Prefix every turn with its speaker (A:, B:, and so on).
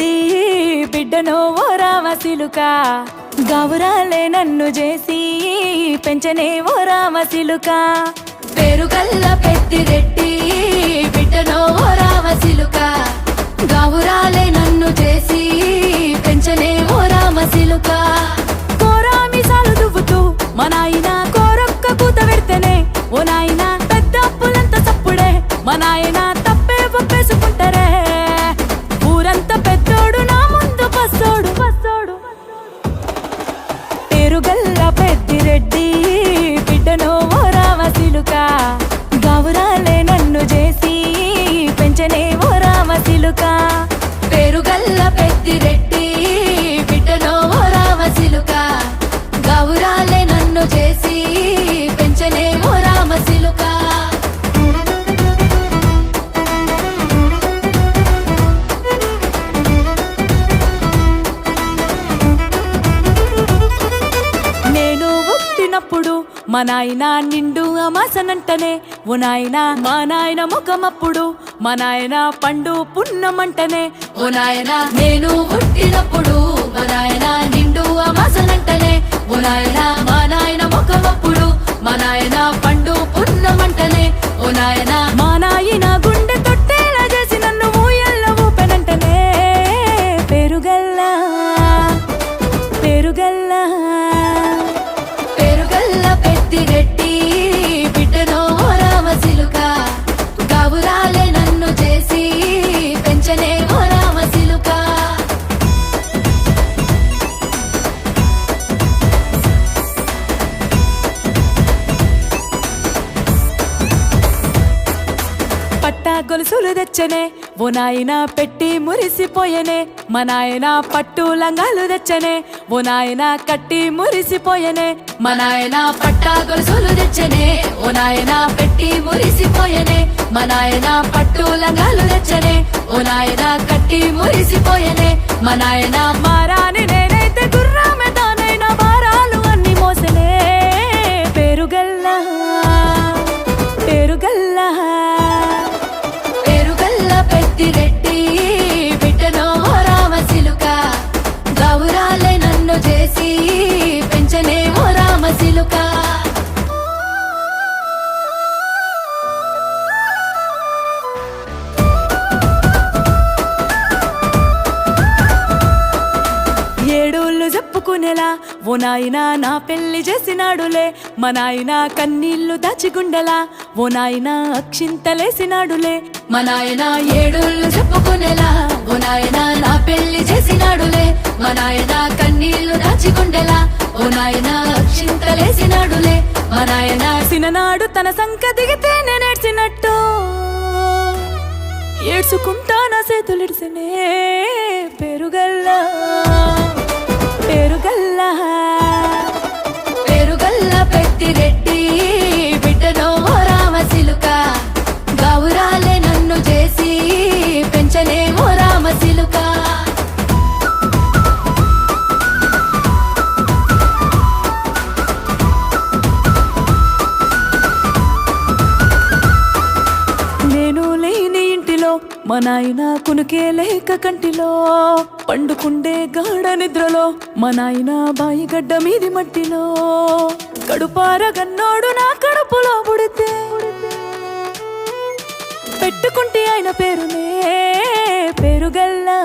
A: రెడ్డి బిడ్డనో ఓ రామసిలుక గావురాలే నన్ను చేసి పెంచనే ఓ రామసిలుక పేరుగల్ల పెద్దిరెడ్డి బిడ్డనో ఓ రామసిలుక గావురాలే నన్ను చేసి పెంచనే ఓ రామసిలుక కోరామిసాలు దువ్వుతూ మా నాయన కోరొక్క కూత పెడితేనే ఓ నాయన పెద్ద అప్పులంత సప్పుడే మా నాయన తప్పే ఒప్పేసుకుంటారే ఊరంతా పెద్దోడు నా ముందు పస్సోడు పస్సోడు పేరుగల్ల పెద్దిరెడ్డి బిడ్డనో ఓ రామసిలుక గావురాలే నన్ను చేసి పెంచనే ఓ రామసిలుక పేరుగల్ల పెద్దిరెడ్డి బిడ్డనో ఓ రామసిలుక గావురాలే నన్ను చేసి పెంచనే ఓ రామసిలుక నేను పుట్టినప్పుడు మా నాయన నిండు అమాసనంటనే ఓ నాయన మా నాయన ముఖమప్పుడు మా నాయన పండు పున్నమంటనే ఓ నాయన నేను పుట్టినప్పుడు మా నాయన నిండు అమాసనంటనే ఓ నాయన మా నాయన ముఖమప్పుడు మా నాయన పండు పున్నమంటనే ఓ నాయన మా నాయన గుండె తొట్టేలా చేసి నన్ను ఊయల్ల ఊపెనంటనే పేరుగల్లా పేరుగల్లా పేరుగల్ల పెద్దిరెడ్డి బిడ్డనో ఓ రామసిలుక గావురాలే నన్ను చేసి పెంచనే ఓ రామసిలుక పట్టా గొలుసులు తెచ్చనే ఓ నాయన పెట్టి మురిసిపోయనే మా నాయన పట్టు లంగాలు తెచ్చనే ఓ నాయన కట్టి మురిసిపోయనే మా నాయన పట్టా గొలుసులు తెచ్చనే ఓ నాయన పెట్టి మురిసిపోయనే మా నాయన పట్టు లంగాలు తెచ్చనే ఓ నాయన కట్టి మురిసిపోయనే మా నాయన మారాని నేనైతే గుర్రామె దానైనా భారాలు అన్ని మోసనే పేరుగల్లా పేరుగల్లా పేరుగల్ల పెద్దిరెడ్డి బిడ్డనో ఓ రామసిలుక గావురాలే నన్ను చేసి పెంచనే ఓ రామసిలుక ఏడోళ్ళు చెప్పుకునేలా ఓ నాయన నా పెళ్లి చేసినాడులే మా నాయన కన్నీళ్లు దాచిగుండెలా ఓ నాయన అక్షింతలేసినాడులే మా నాయన ఏడోళ్ళు చెప్పుకునేలా ఓ నాయన నా పెళ్లి చేసినాడులే మా నాయన కన్నీళ్లు దాచిగుండెలా ఓ నాయన అక్షింతలేసినాడులే మా నాయన సిననాడు తన సంక దిగితే నేనేడ్చినట్టు ఏడ్చుకుంటా నా చేతులిడిసినే పేరుగల్లా పేరుగల్లా పేరుగల్ల పెద్దిరెడ్డి బిడ్డనో ఓ రామసిలుక గావురాలే నన్ను చేసి పెంచనే ఓ రామసిలుక నేను లేని ఇంటిలో మా నాయన కునుకే లేక కంటిలో పండుకుండే గాఢ నిద్రలో మా నాయన బాయిగడ్డ మీది మట్టిలో కడుపారగన్నోడు నా కడుపులో పుడితే పెట్టుకుంటే ఆయన పేరునే పేరుగల్లా